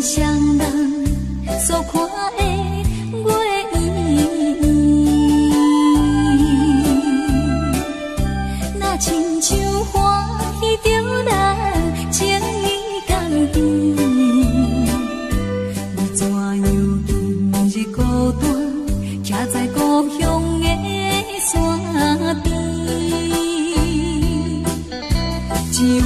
双人所看的月圆，若亲像欢喜着咱情意甘甜，为怎样今日孤单，徛在故乡的山边，只有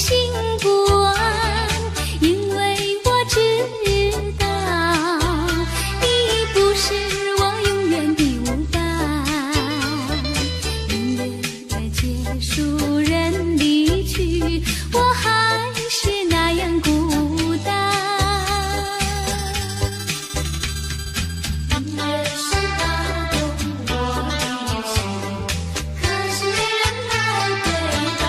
心不安，因为我知道你不是我永远的舞伴。音乐结束，人离去，我还是那样孤单。音乐是打动我的心，可是没人来回答。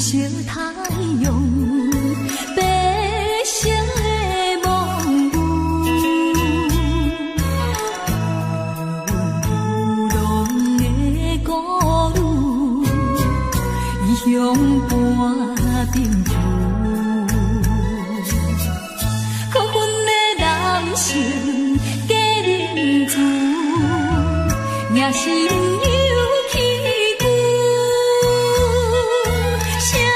色太阳，白色的梦舞，浪的故女，异乡伴阵雨。可阮的男性假认字，也是有气骨。谁人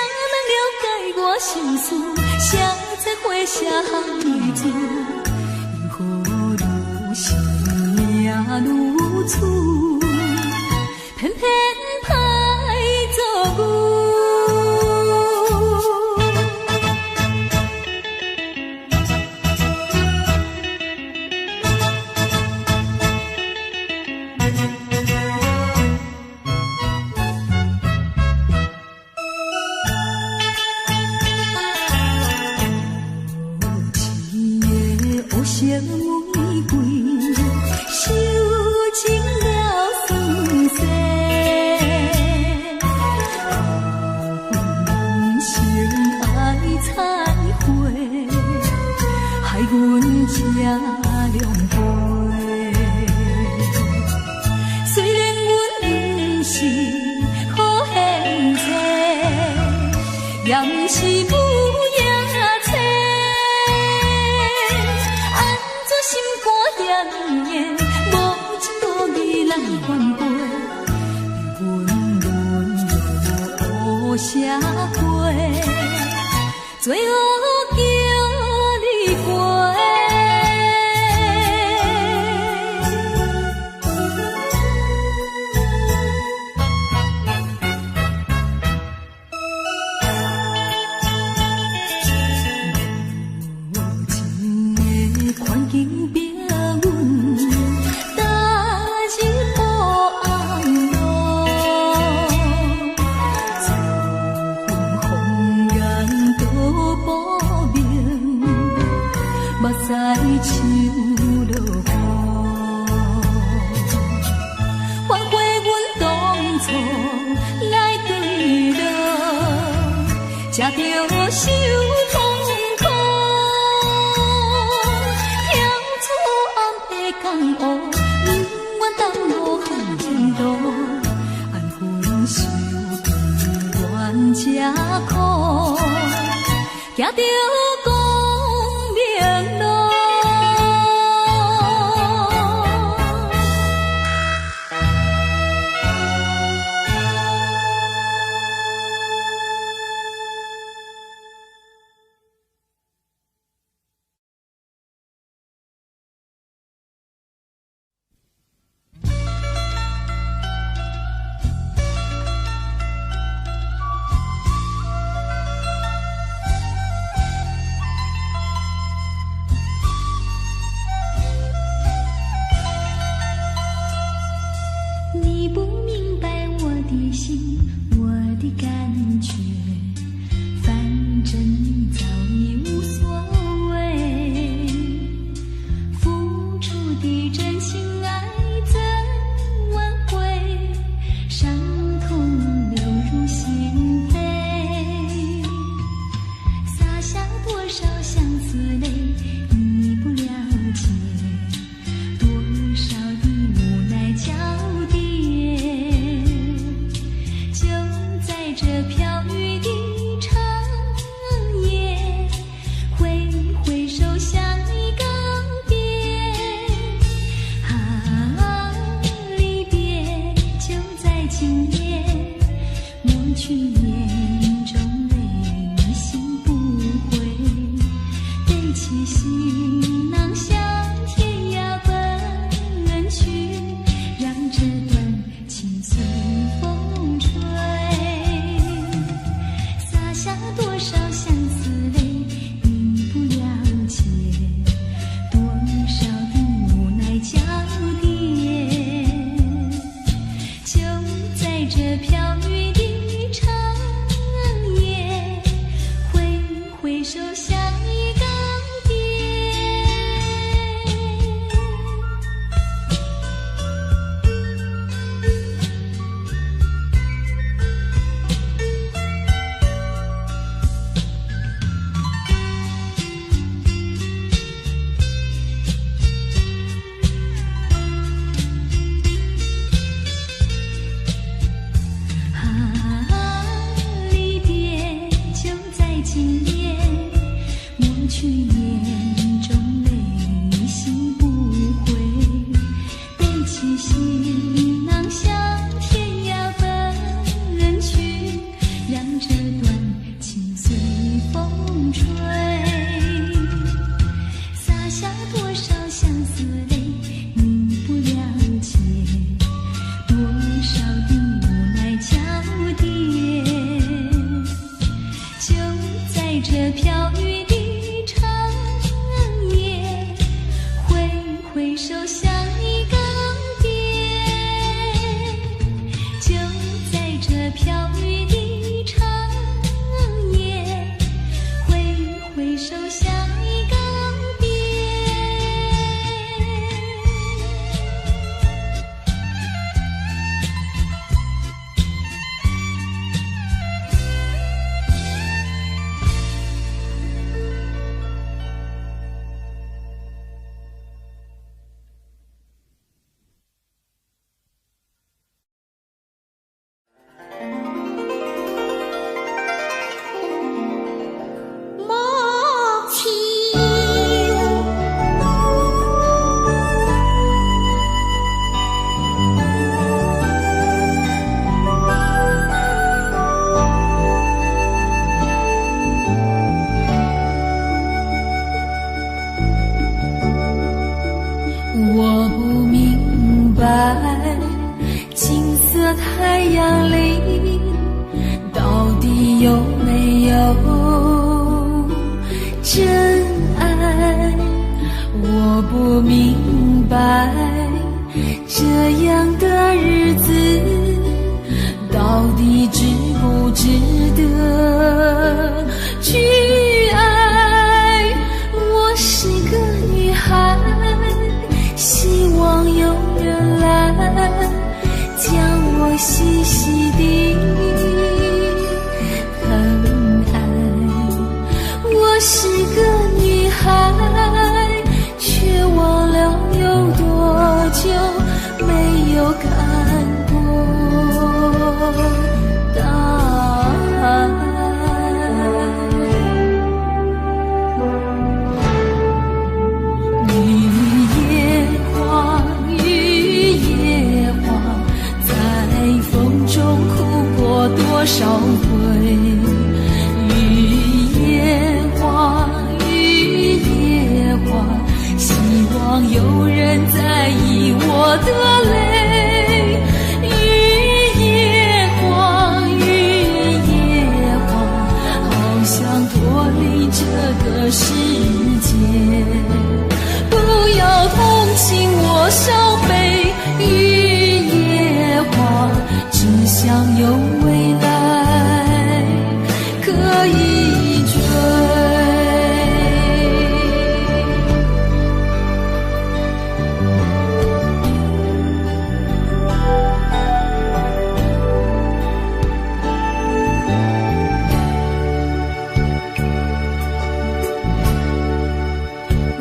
了解我心事？谁在花下行字？因何愈是命愈处，偏偏歹做牛。色玫瑰，收尽了酸涩，人生爱彩花，害阮吃凉杯。虽然阮不是好现在，也不是母野菜。无情无义来反背，阮沦落社会，最后叫你陪。无情的环境变。在手落雨，还回阮当初来对路，才着受痛苦。跳出暗的江湖，不愿当无风前途，安分守己愿吃苦，行着光明路。你不明白我的心，我的感觉，反正你早已无所谓。付出的真心爱怎挽回？伤痛流入心扉，洒下多少相思泪，你不了解。多少的无奈交叠。这飘雨的长夜，挥挥手向你告别。啊，离别就在今夜，抹去眼中泪，心不悔。背起行囊向天涯奔去，让这段情随风吹。多少相思泪，你不了解；多少的无奈交叠，就在这飘雨的长夜，挥挥手向你告别。这段情随风吹，洒下多少相思泪，你不了解，多少的无奈交叠，就在这飘雨的长夜，挥挥手向你告别，就在这飘雨的长夜，挥挥手向你告别。我不明白，金色太阳里到底有没有真爱？我不明白，这样的日子到底值不值得去爱？我是个女孩，希望有人来将我细细地疼爱。我是个女孩，却忘了有多久没有看过大海。多少回雨夜花，雨夜花，希望有人在意我的泪。雨夜花，雨夜花，好想脱离这个世界，不要同情我伤悲。雨夜花，只想有未来可以追。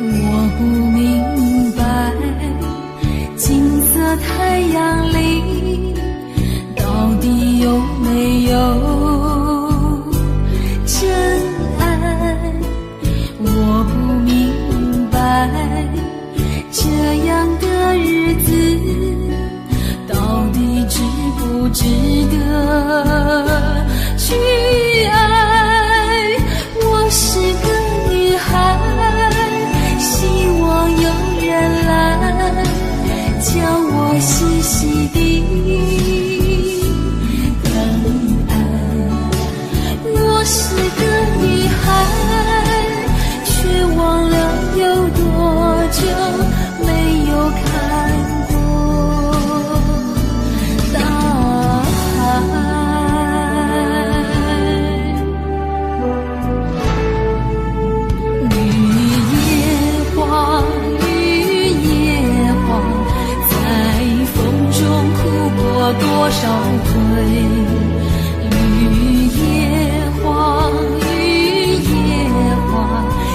我不明白，金色太阳里到底有没有真爱？我不明白，这样的日子到底值不值得去爱？我是个女孩，希望有人来将我细细地是个女孩，却忘了有多久没有看过大海。雨夜花，雨夜花，在风中哭过多少回。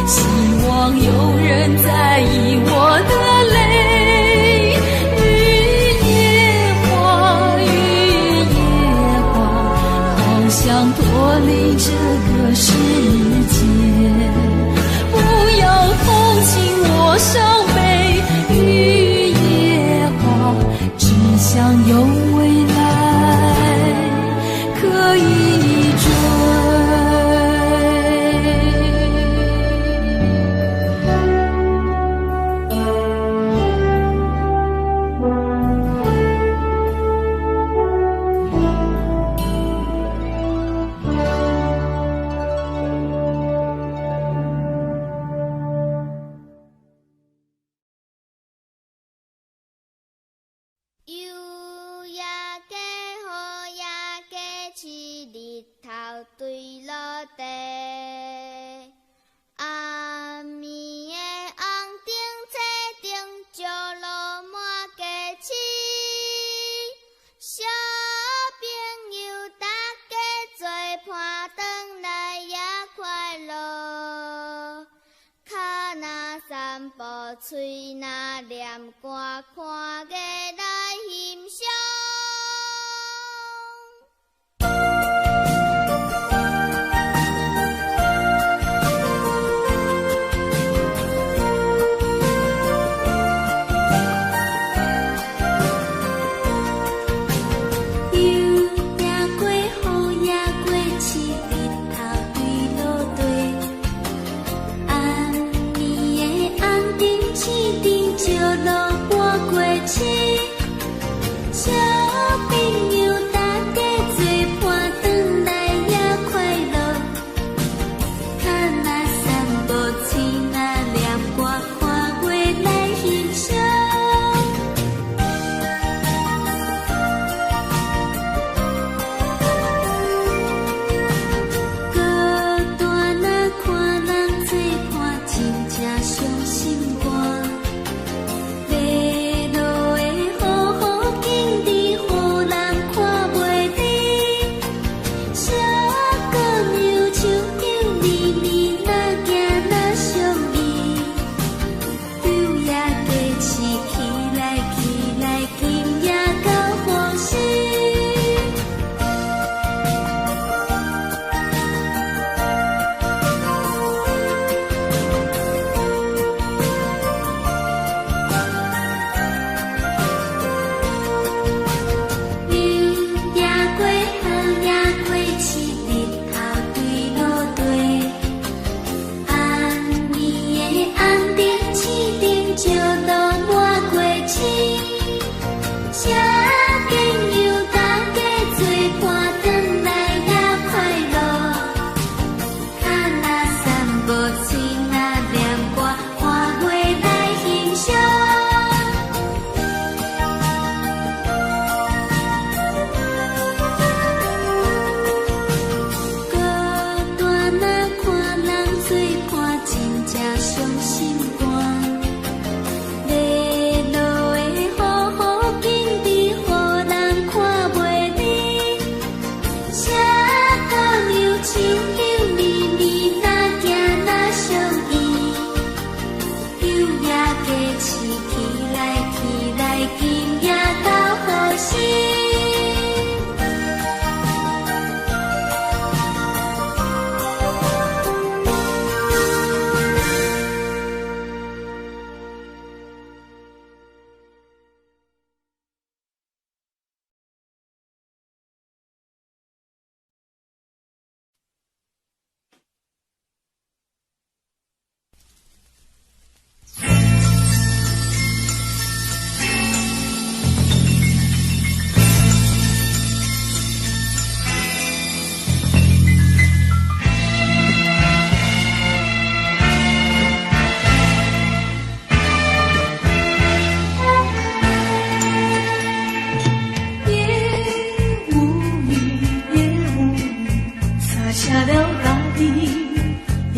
希望有人在意我的泪。雨夜花，雨夜花，好想脱离这个世界，不要同情我伤悲。雨夜花，只想有未来可以追。对落地。暗暝的红灯车顶，石路满街市。小朋友大家做伴，转来也快乐。脚若散步，嘴若念歌，看月来欣赏。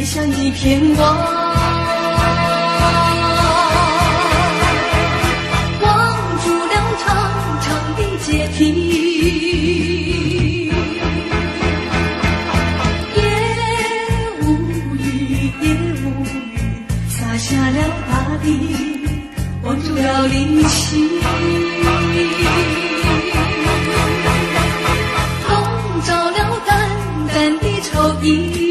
像一片光，望住了长长的阶梯，也无语，也无语，洒下了大地，望住了离奇，笼罩了淡淡的愁意。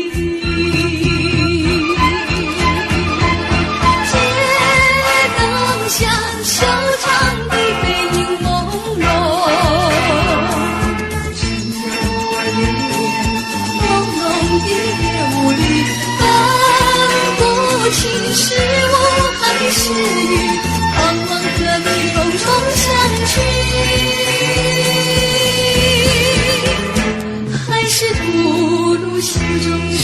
像修长的背影朦胧，只有恋恋朦胧的夜雾里，分不清是雾还是雨，盼望和你重重相聚，还是吐露心中事。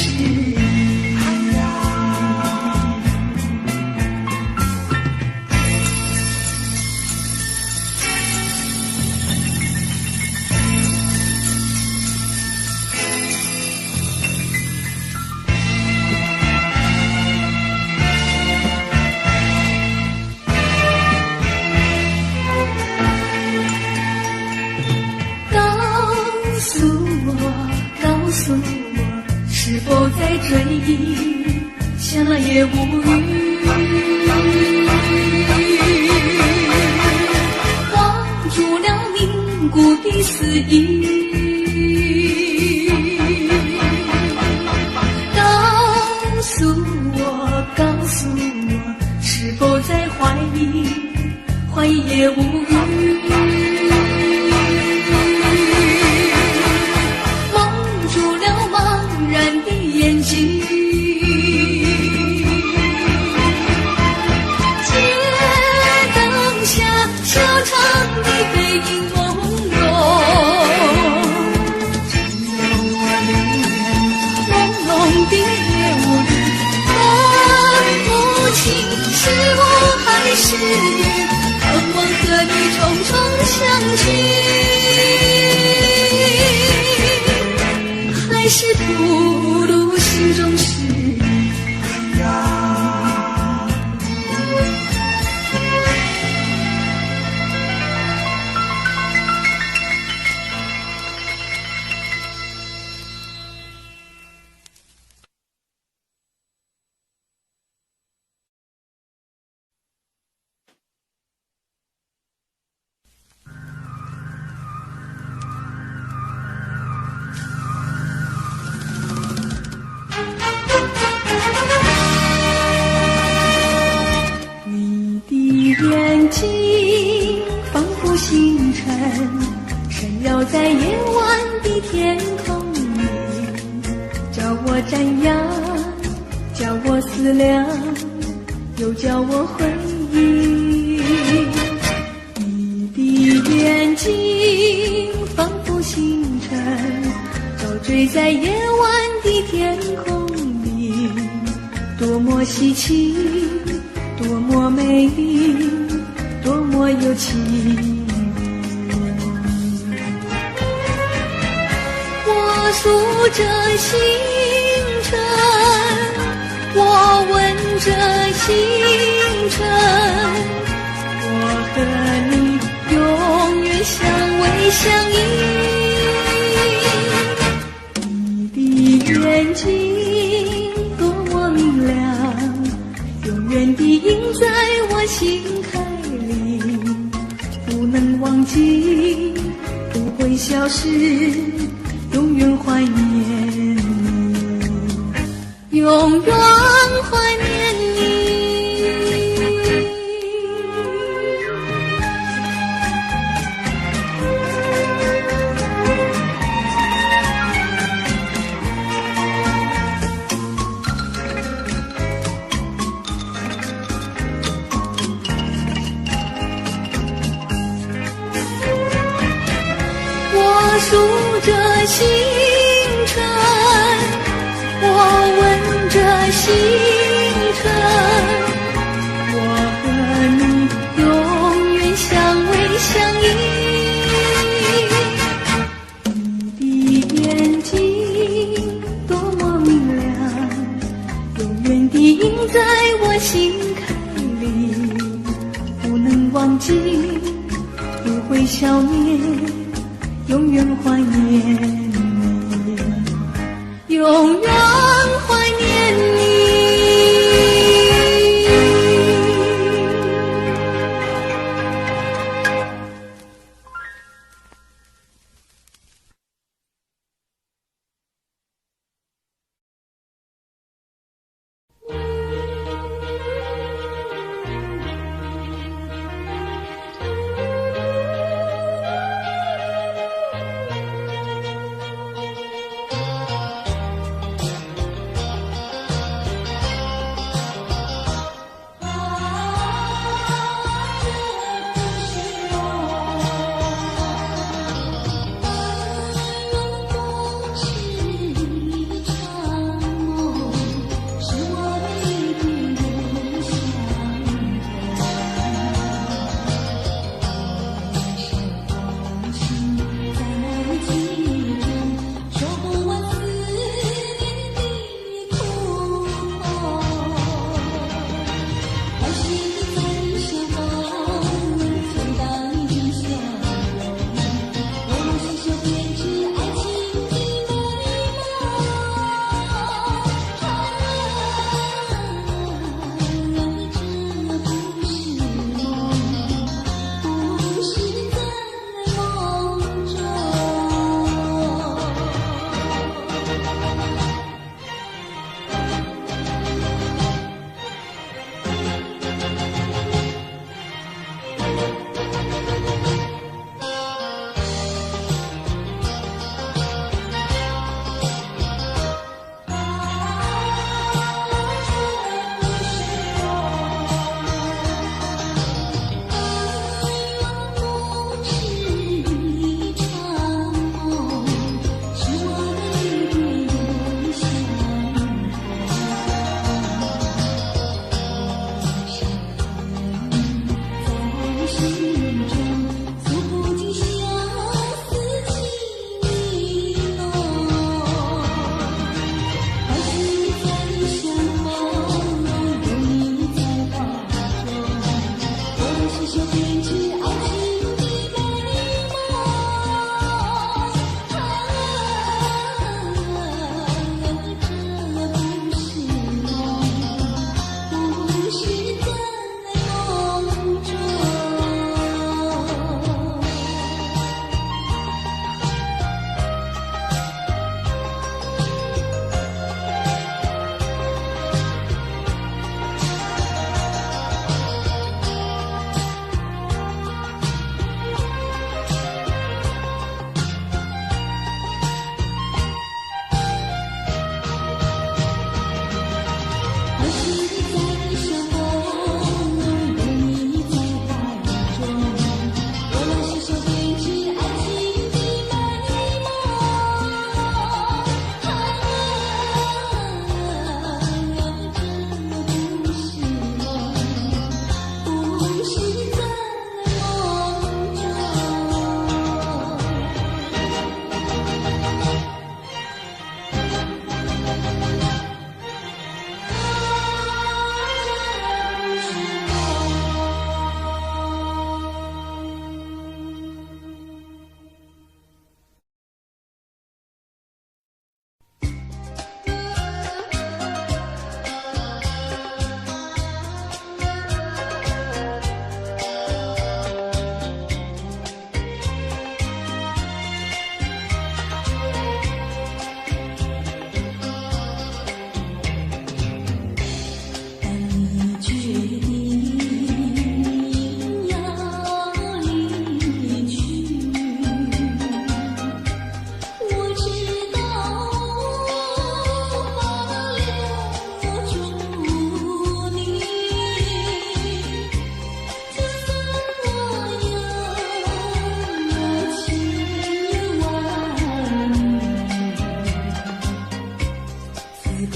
诉我，是否在追忆，想也无语。忘住了命故的思意，告诉我，是否在怀疑，怀疑也无语。蒙住了茫然的眼睛，街灯下小长的背影朦胧，只有我留恋朦胧的夜雾里，分不清是我还是你，盼望和你重重相聚，还是吐露心中事。眼睛仿佛星辰，闪耀在夜晚的天空里，叫我瞻仰，叫我思量，又叫我回忆。你的眼睛仿佛星辰，照坠在夜晚的天空里，多么稀奇，多么美丽，多么有情。我数着星辰，我闻着星辰，我和你永远相偎相依。你的眼睛多么明亮，永远地印在我心海里，不能忘记，不会消失，永远怀念你，永远怀念你。数着星辰，我闻着星辰，我和你永远相偎相依。你的眼睛多么明亮，永远地印在我心坎里，不能忘记，不会消灭，永远怀念你，永远怀念你。往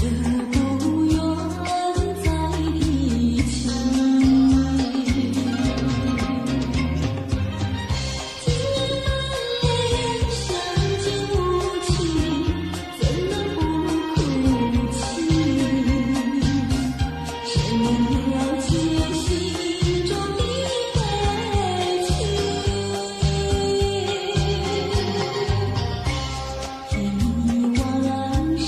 事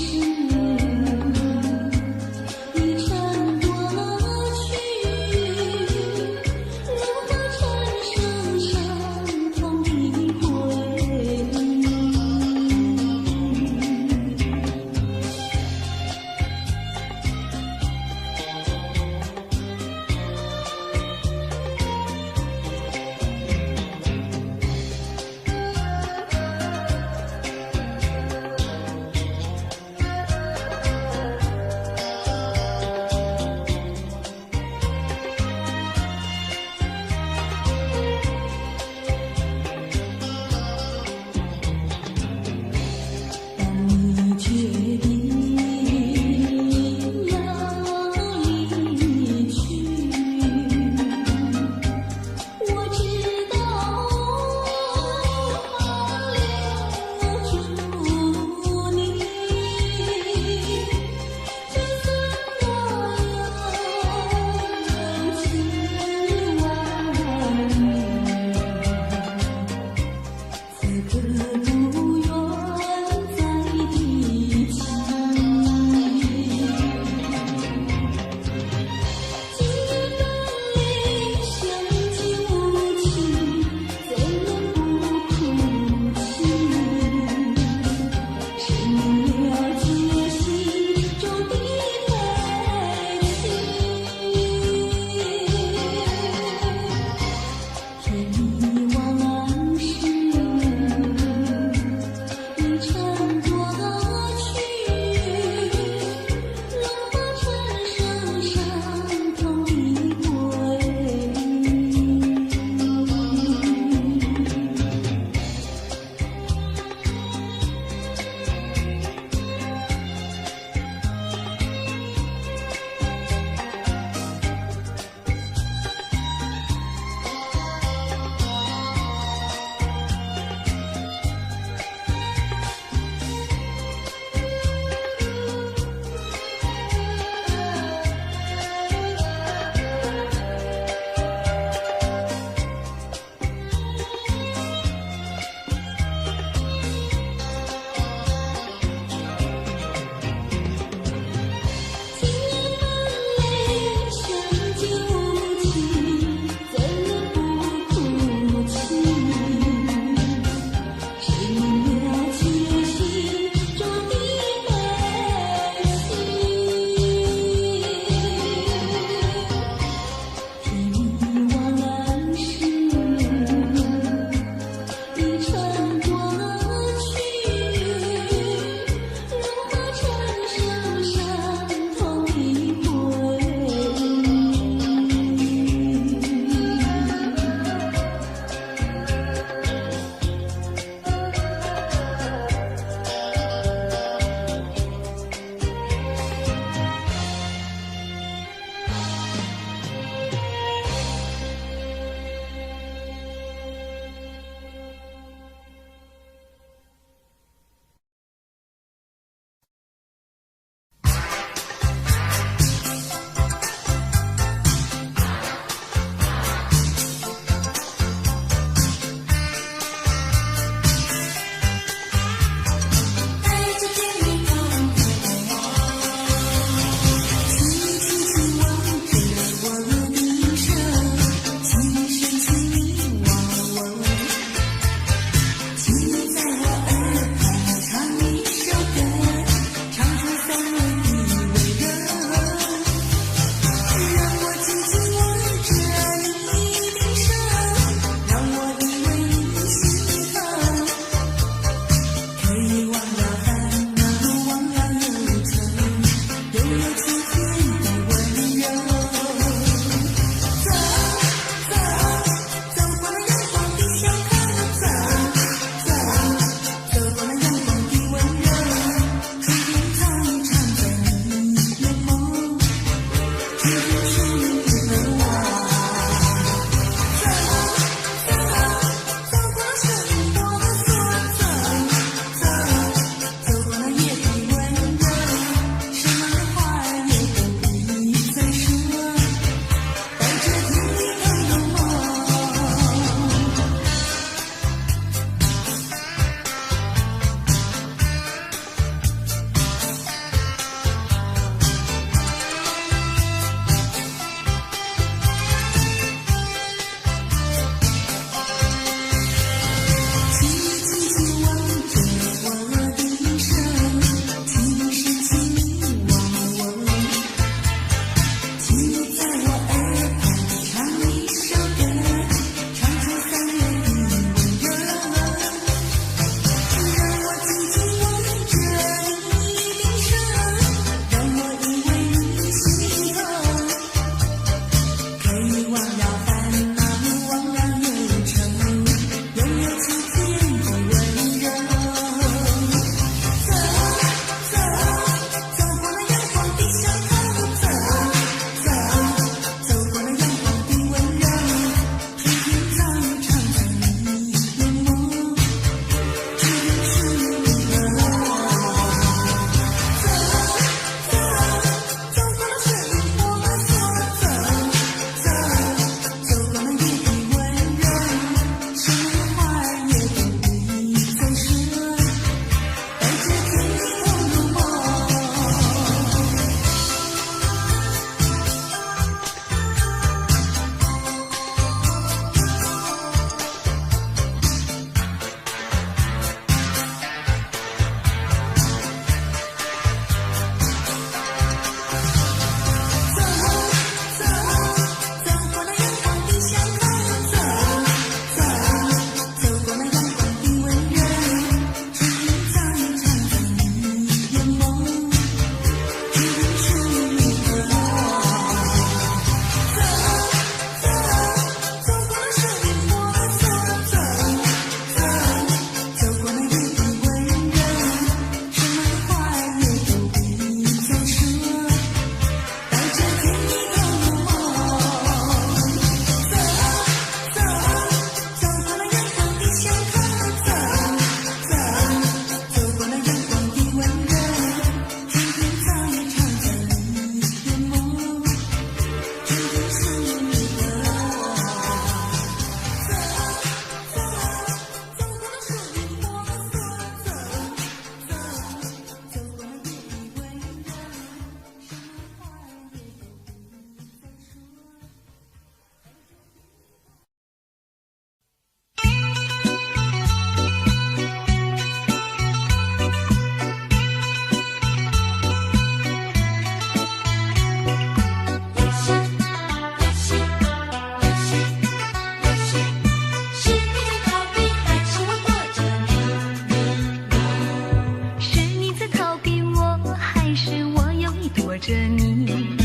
躲着你，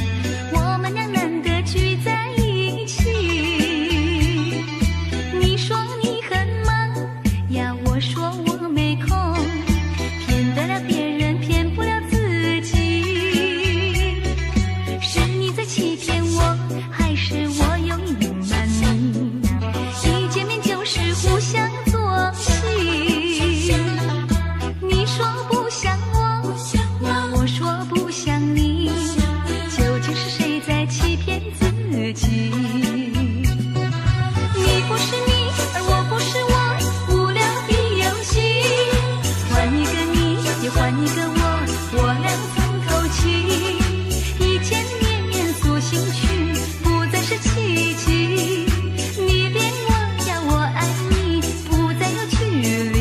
我们俩难得聚在一起。你说你很忙呀，我说我没空，骗得了别人，骗不了自己。是你在欺骗我，还是我有隐瞒你？一见面就是互相作戏。你说不像我，呀，我说不像你，究竟是谁在欺骗自己？你不是你，而我不是我，无聊的游戏，换一个你，也换一个我俩从头起。一见面诉心曲，不再是奇迹。你恋我呀，我爱你，不再有距离，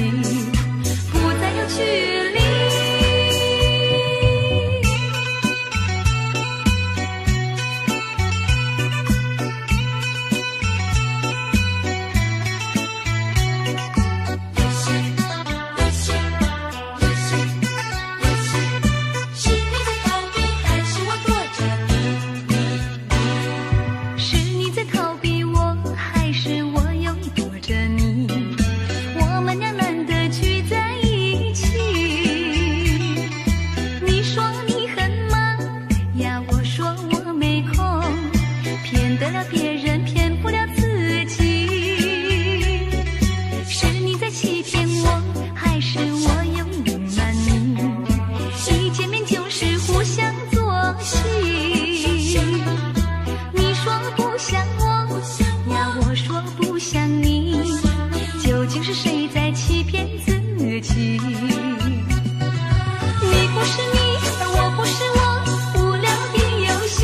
不再有距离。是你在逃避我，还是我有意躲着你？我们俩难得聚在一起。你说你很忙呀，我说我没空，骗得了别人，骗不了自己。是你在欺骗我，还是我有隐瞒你？一见面就是互相作戏。你说不像我呀，我说不像你，究竟是谁在欺骗自己？你不是你，而我不是我，无聊的游戏，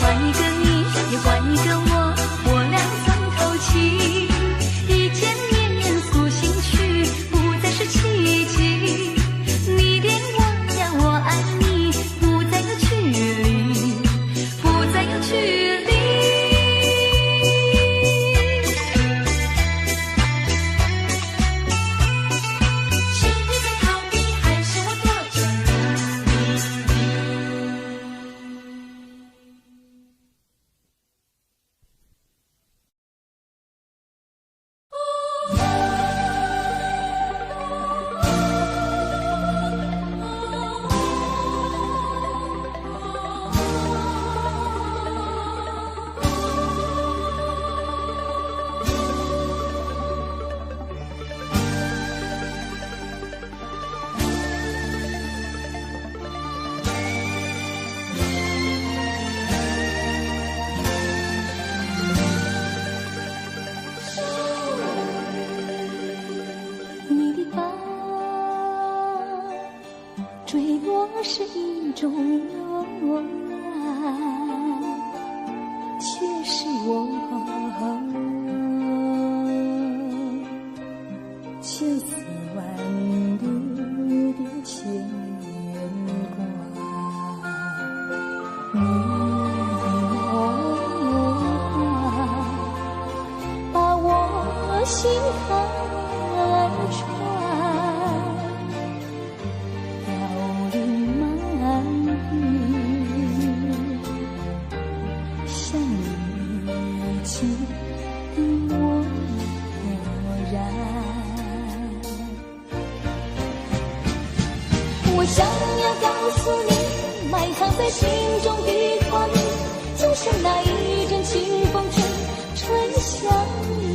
换一个你，也换一个我俩从头起。一见面诉心曲，不再是奇迹。你恋我呀，我爱你，不再有距离，不再有距离。是你在逃避，还是我躲着你的爱，坠落是一种柔软，却是我千丝万缕的牵挂。你把我心看穿，凋零满地，像你记的漠然。我想要告诉你，埋藏在心中的话语，就像那一阵清风吹向你。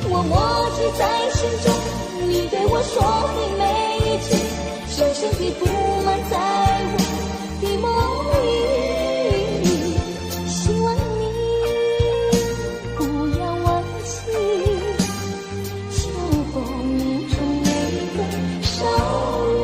我默记在心中，你对我说的每一句，深深地布满在我的梦里。希望你不要忘记，秋风中那个少女。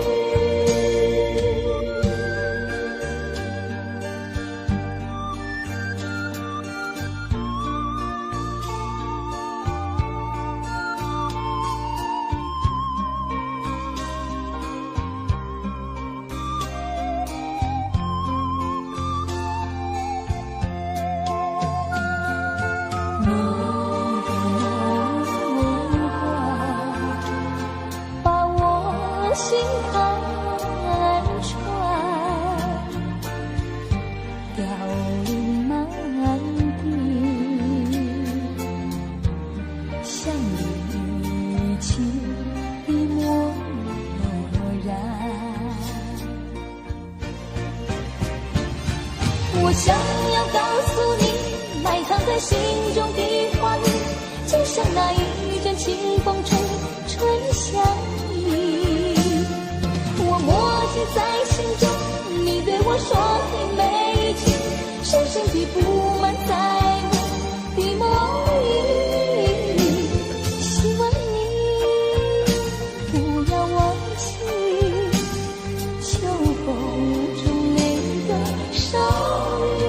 我想要告诉你，埋藏在心中的话语，就像那一阵清风吹向你。我默记在心中，你对我说的每一句，深深地布满在我的梦里。希望你不要忘记秋风中那个少女。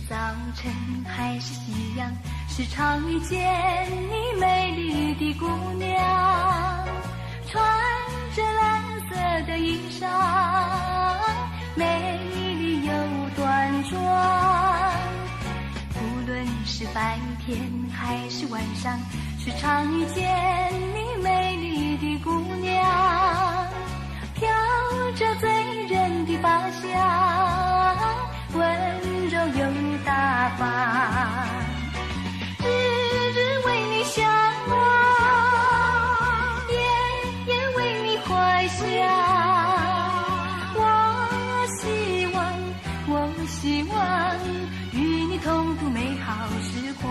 早晨还是夕阳，时常遇见你美丽的姑娘，穿着蓝色的衣裳，美丽又端庄。无论是白天还是晚上，时常遇见你美丽的姑娘，飘着醉人的发香，温柔又大方，日日为你向往，夜夜为你怀想。我希望与你同度美好时光。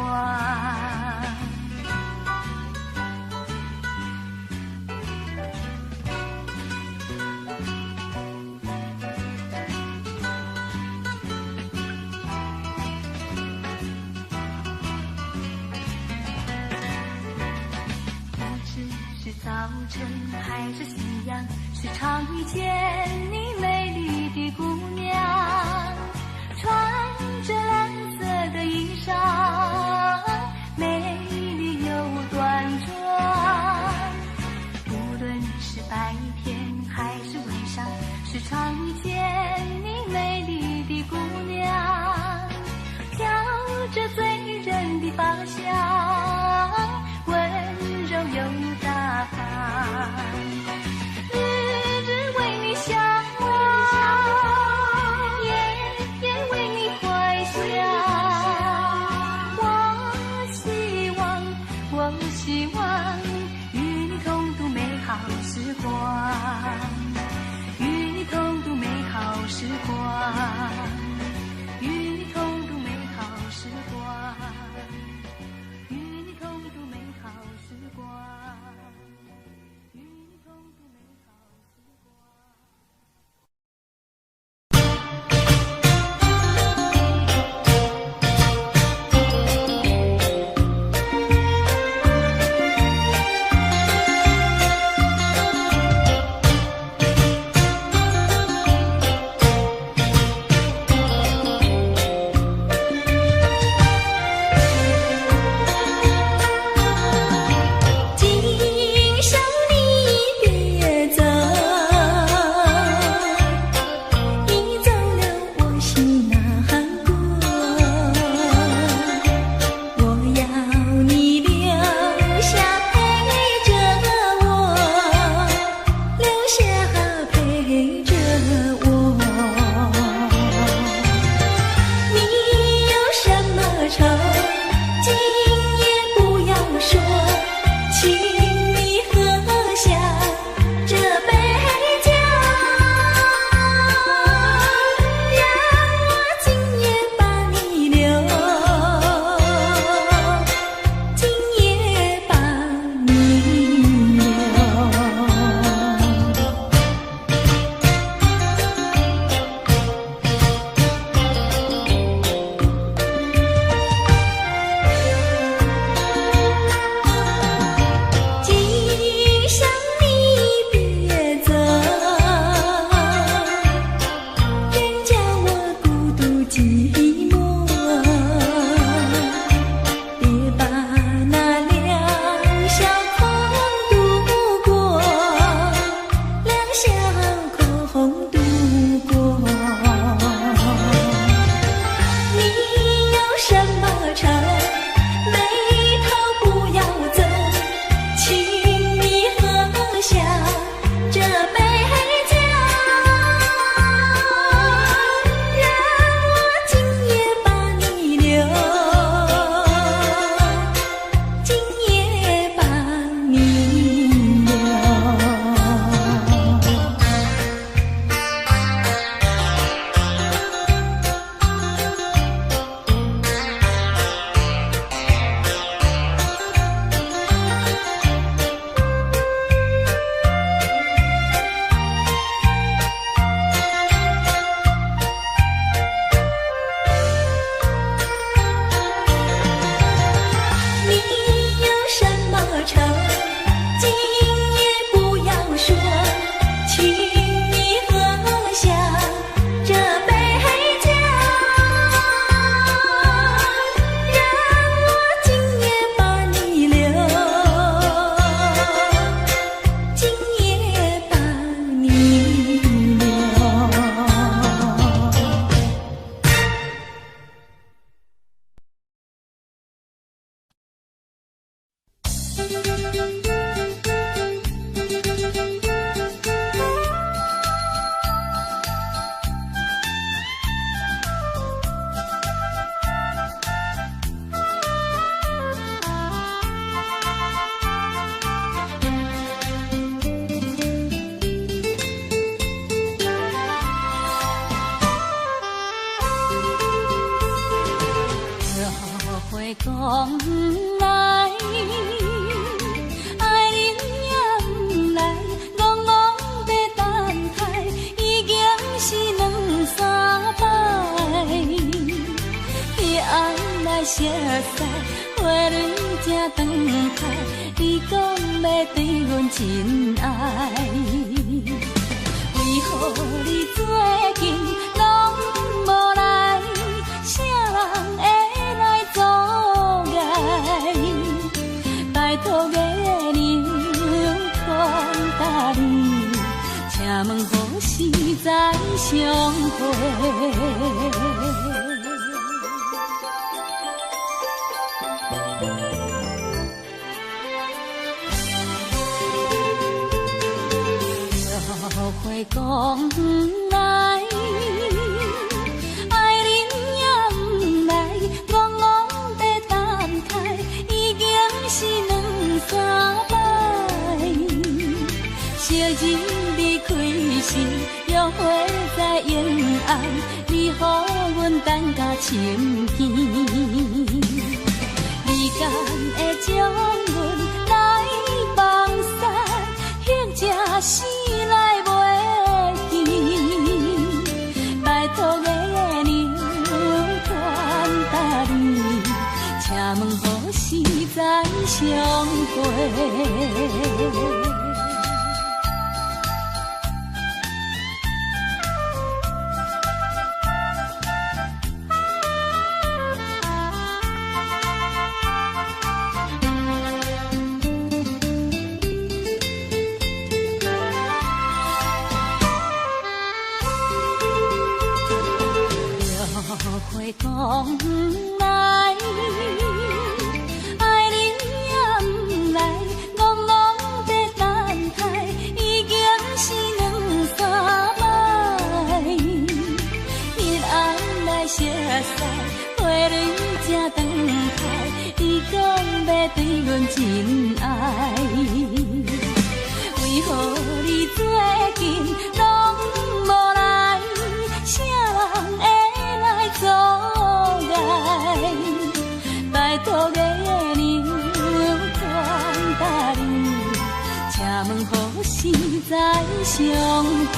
早晨还是夕阳，时常遇见你美丽的姑娘，穿着蓝色的衣裳，美丽又端庄。无论是白天还是晚上，时常遇见你美丽的姑娘，飘着醉人的发香，温柔又大方，日日为你向往，讲不来，爱人也不来，戆戆在等待，已经是两三摆。彼暗来熟悉，花蕊正长开，你讲要对阮真爱，为何你最近拢无来？啥人会来阻碍？拜托月娘传达你，请问何时再相会？会讲不来，爱人也不来，戆戆在等待，已经是两三摆。昔日离开时，约会在沿岸，你予阮等甲深更。你敢会将阮来放散，或者是来袂记？拜托月娘传达你，请问何时再相会？会讲不来，爱人也不来，戆戆在等待，已经是两三摆。彼暗来熟悉，花蕊正长开，你讲要对阮真爱，为何你最近拢无来？啥人会阻碍？拜托月娘传达你，请问何时再相会？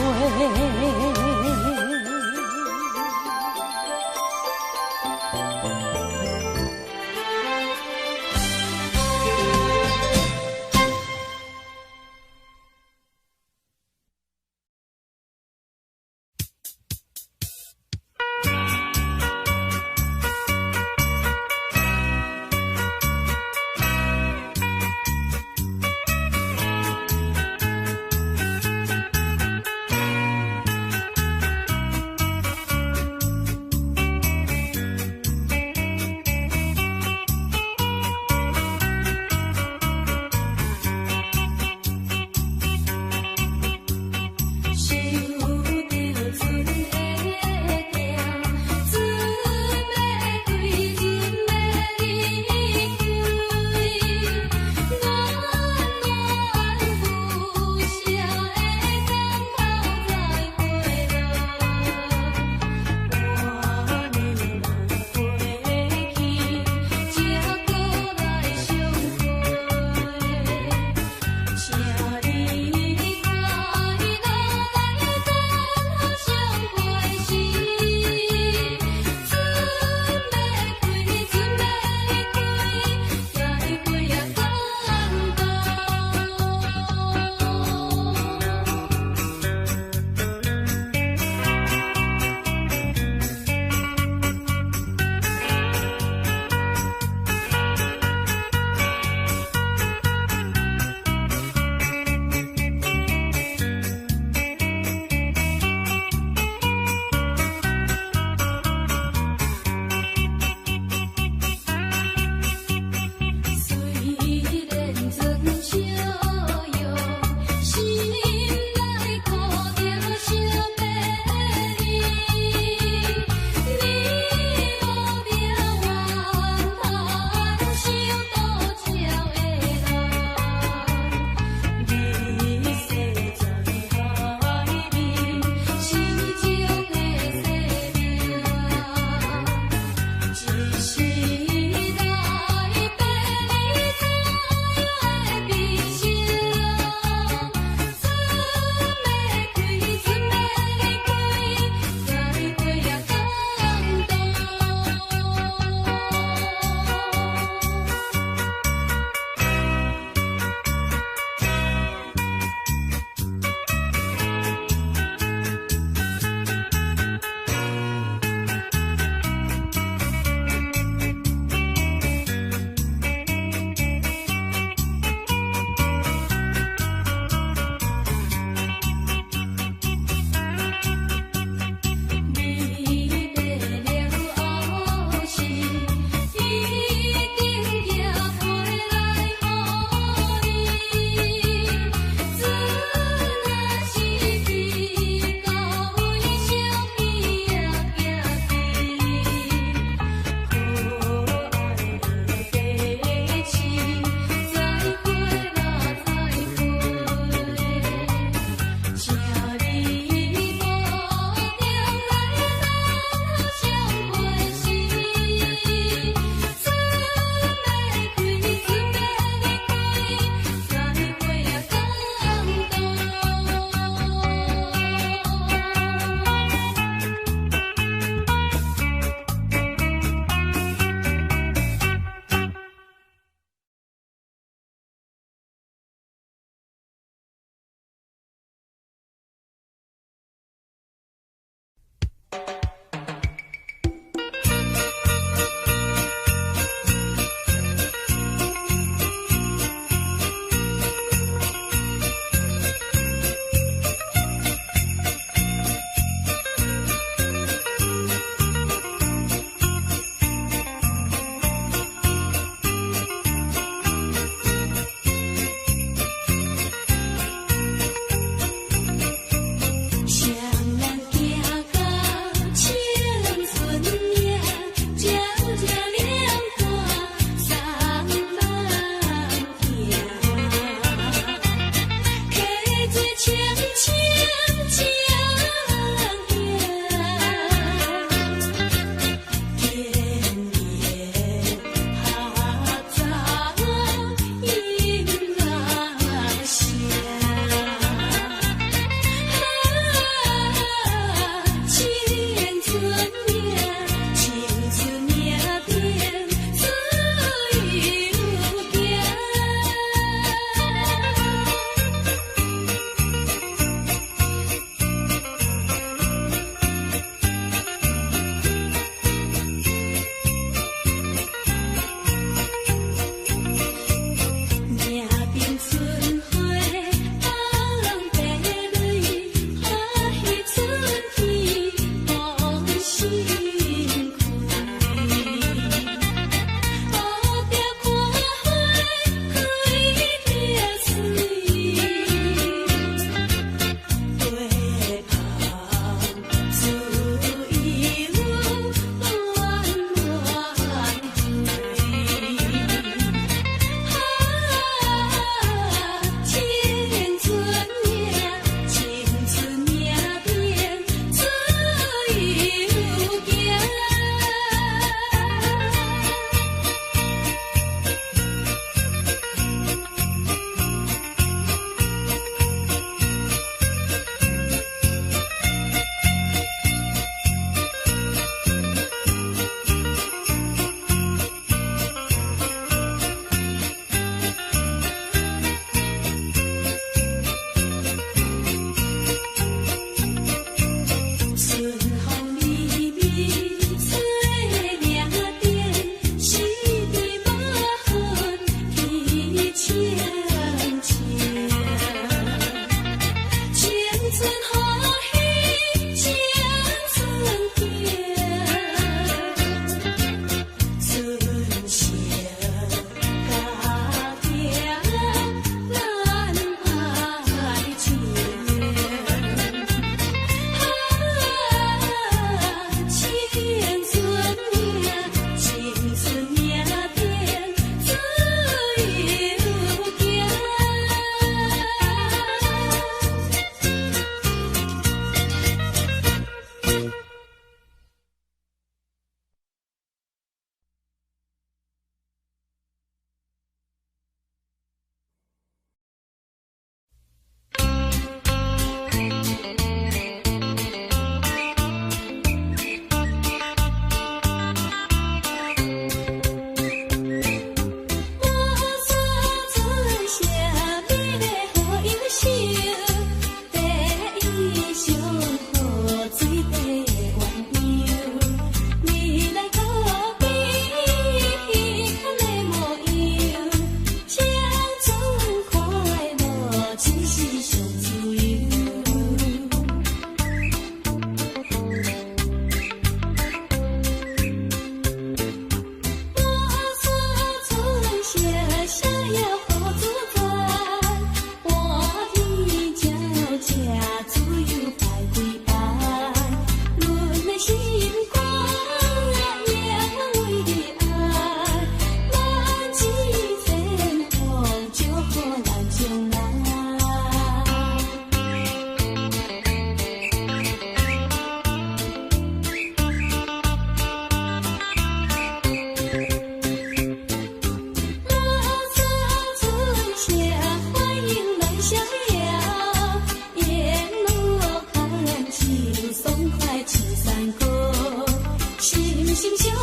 心心相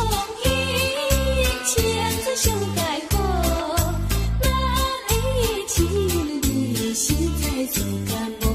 印，千字相待好。咱的情义实在最感冒。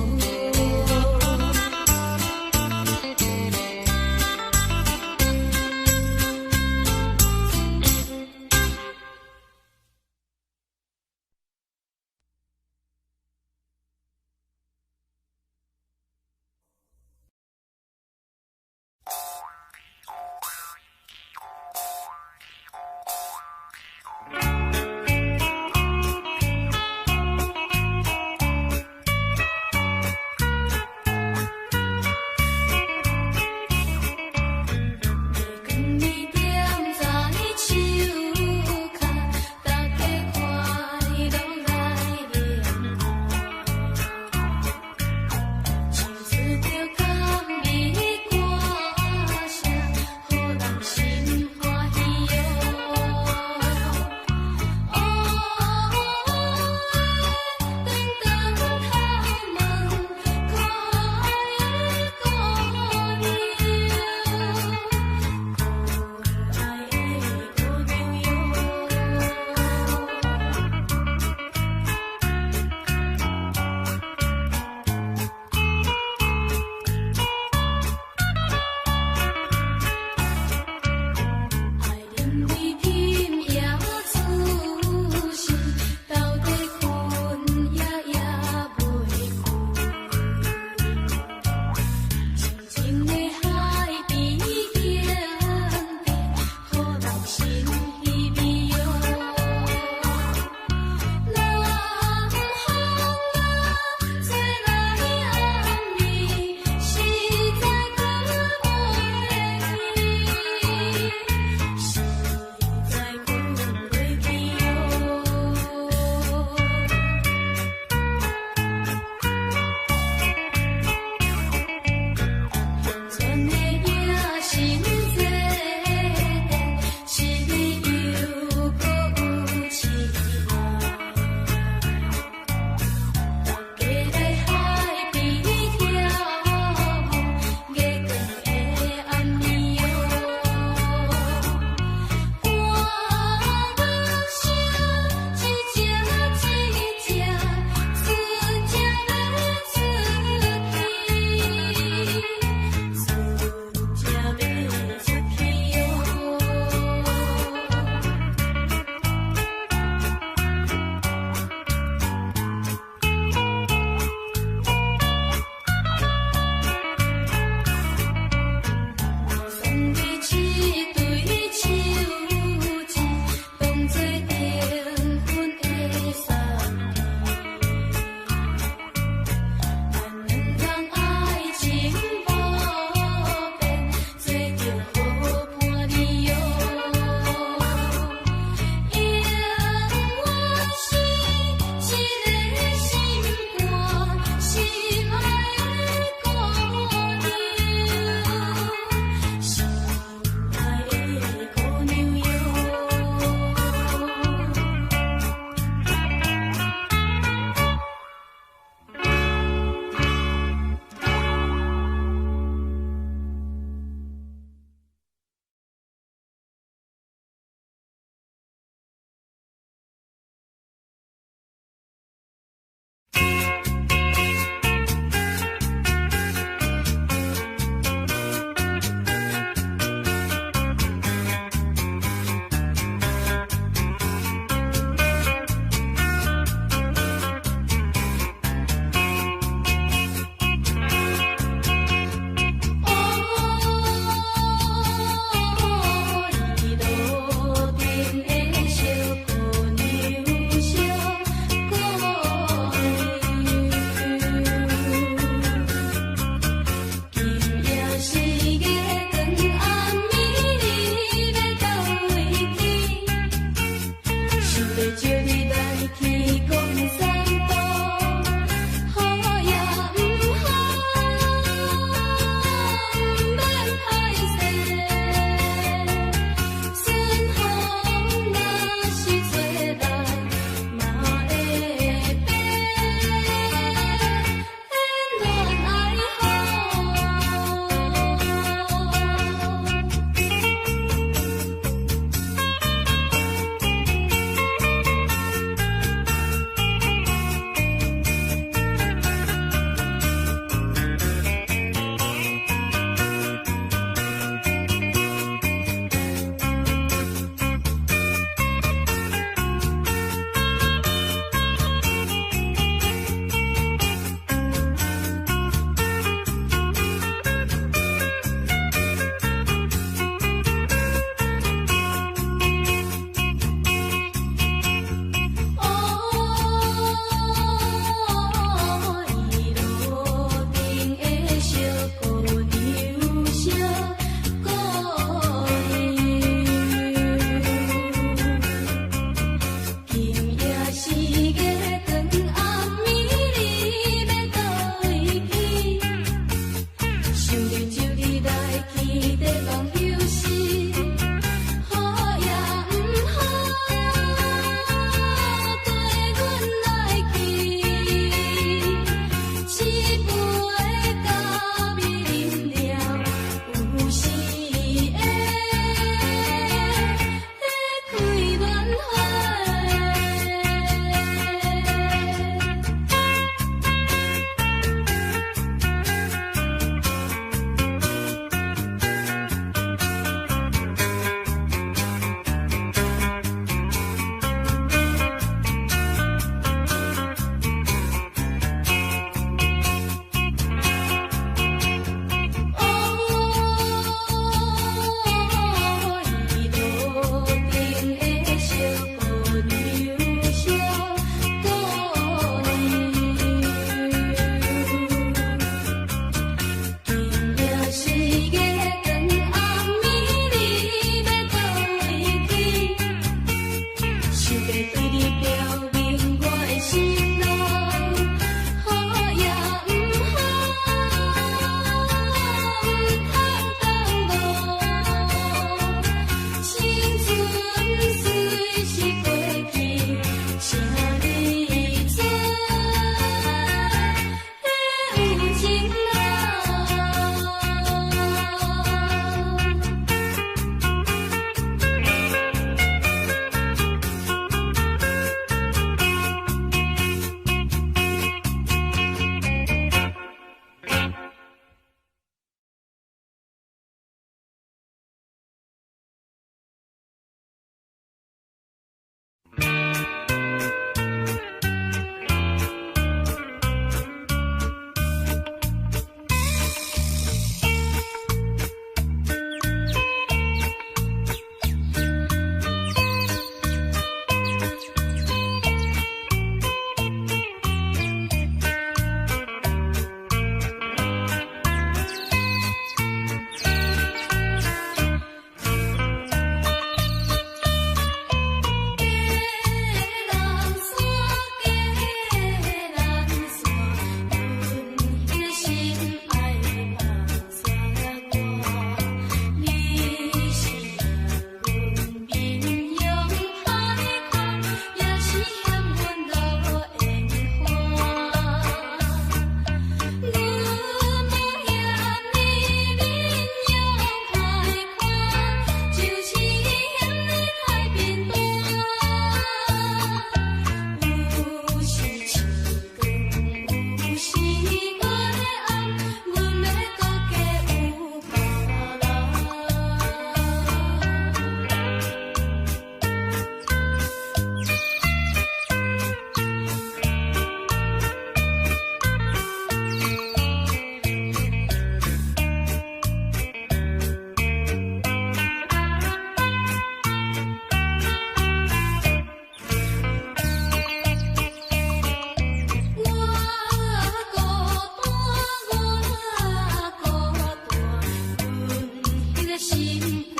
我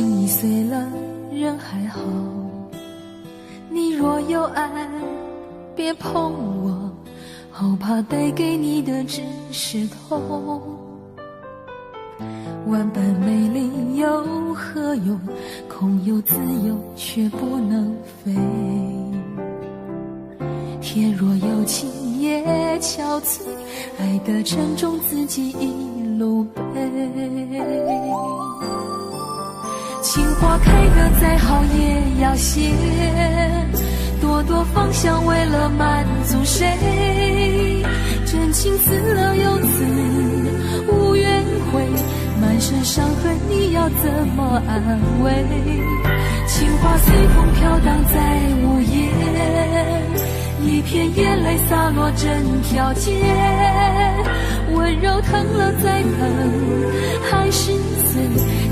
心已碎了，人还好。你若有爱，别碰我，好怕带给你的只是痛。万般美丽有何用？空有自由却不能飞。天若有情也憔悴，爱的沉重自己一路背。情花开得再好也要谢，朵朵芳香为了满足谁？真情死了又死，无怨悔，满身伤痕你要怎么安慰？情花随风飘荡在午夜，一片眼泪洒落整条街，温柔疼了再疼还是碎，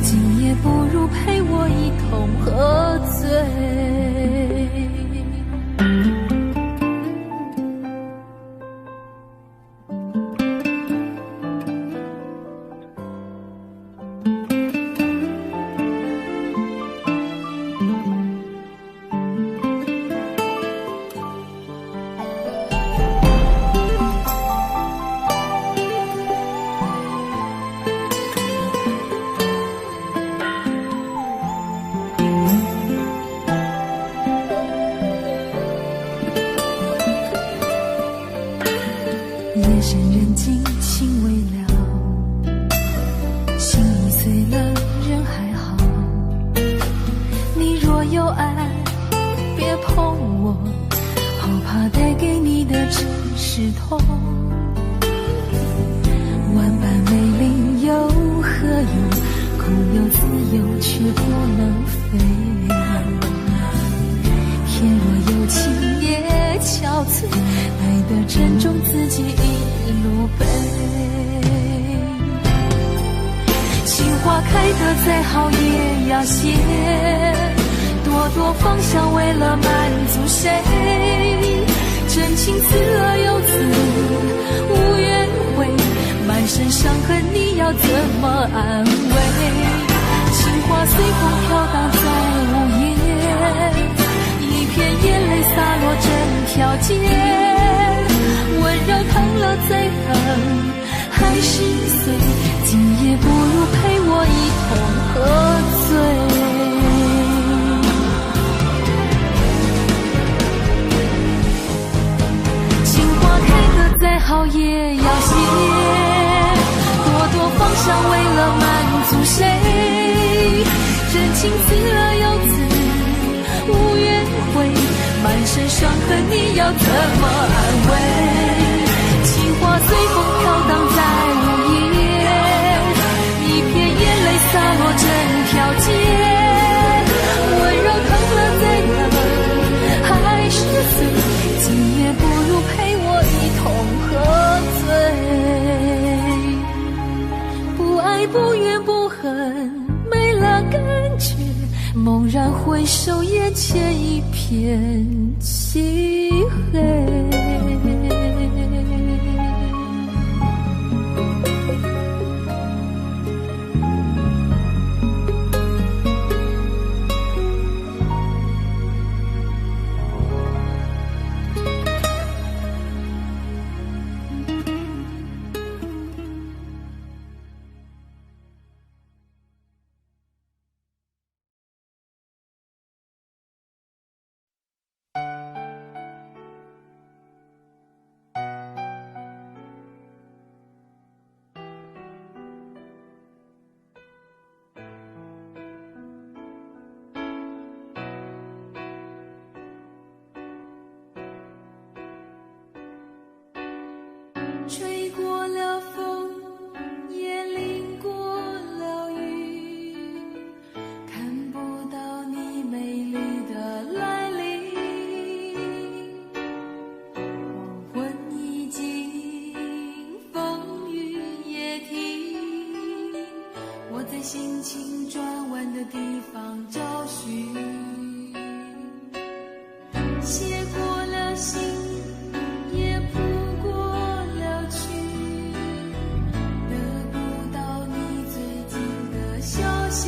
今夜不如陪我一同喝醉。夜深人静情未了，心已碎了人还好。你若有爱别碰我，好怕带给你的只是痛。万般美丽有何用？空有自由却不能飞。天若有情也憔悴，爱的沉重自己一路背。情花开得再好也要谢，朵朵芳香为了满足谁？真情死了又死，无怨悔，满身伤痕你要怎么安慰？情花随风飘荡在午夜，一片眼泪洒落整条街，温柔疼了再疼还是碎，今夜不如陪我一同喝醉。情花开得再好也要谢，朵朵芳香为了满足谁？真情死了又死，无怨悔，满身伤痕你要怎么安慰？情花随风飘荡在午夜，一片眼泪洒落整条街，温柔疼了再疼还是碎，今夜不如陪我一同喝醉。不爱不怨不恨没了感觉，猛然回首眼前一片漆黑。吹过了风，也淋过了雨，看不到你美丽的来临。黄昏已经，风雨也停，我在心情转弯的地方找寻，写过了信，也谱过了曲，得不到你最近的消息。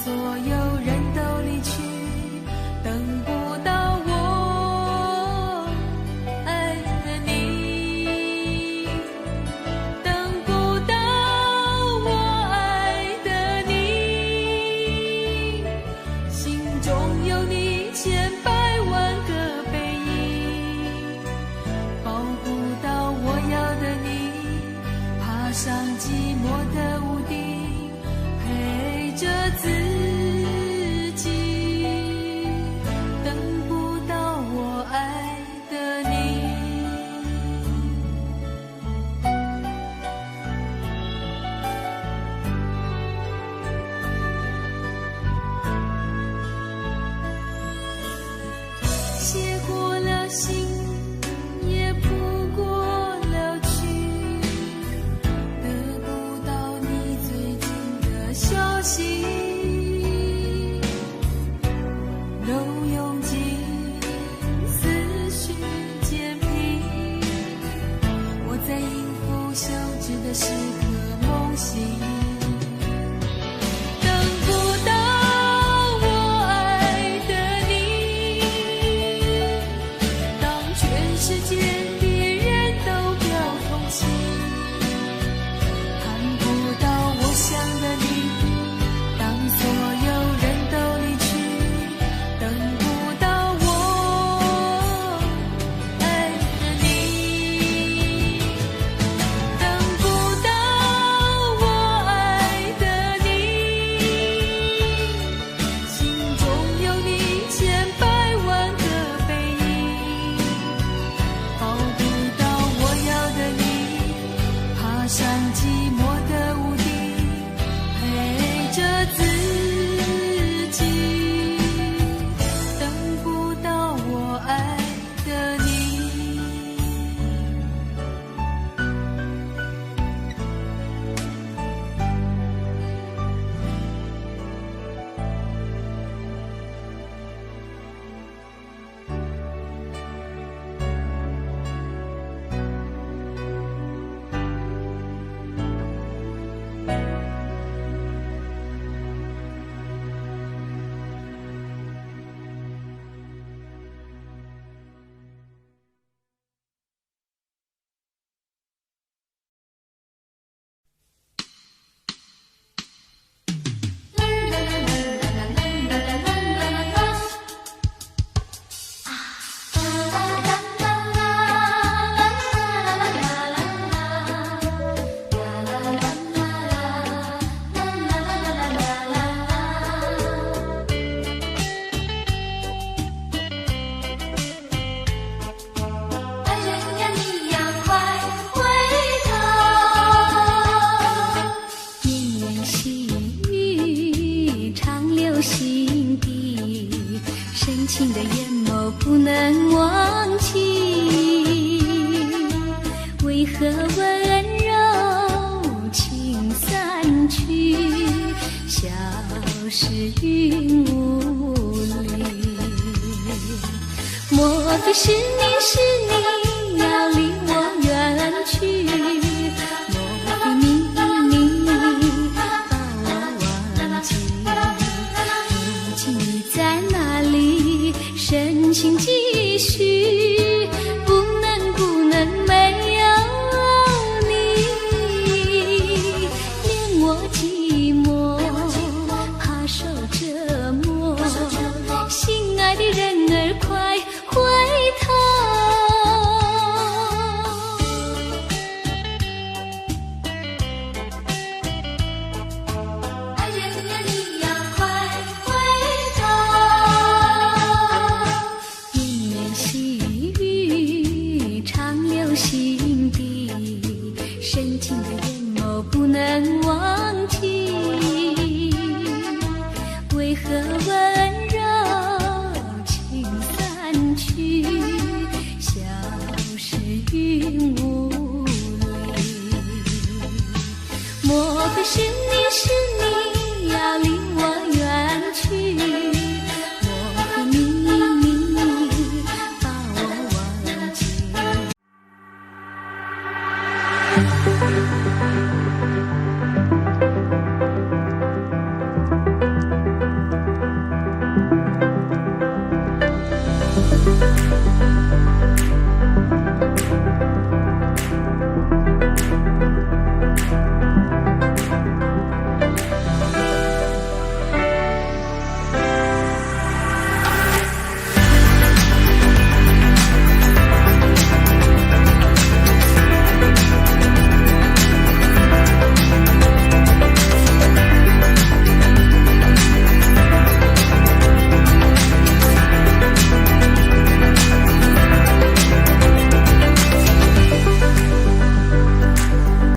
所有人都离去，等不到我爱的你，等不到我爱的你，心中有你千百万个背影，抱不到我要的你，爬上寂寞的屋顶，陪着自己，等不到我爱的你。写过了信，也谱过了曲，得不到你最近的消息，都用尽思绪煎皮，我在应付休止的时刻梦醒，等不到我爱的你，当全世界别人都表同情，看不到我想的你，当所有人都离去，等不到我爱的你，等不到我爱的你，心中有你千百万个背影，抱不到我要的你，爬上寂寞的屋顶，陪着自己，等不到我爱的你。爱人呀，你呀，快回头！绵绵细雨长留心底，深情的眼眸不能忘记。为何温柔情散去，消失云雾里？莫非是你要离我远去？莫非你把我忘记？如今你在哪里？深情继续，不能没有你，连我寂寞怕受折磨，心爱的人儿快回头！爱人呀，你呀，快回头！绵绵细雨长留心底，深情的眼眸不能忘记。为何温柔情散去，消失云雾里？莫非是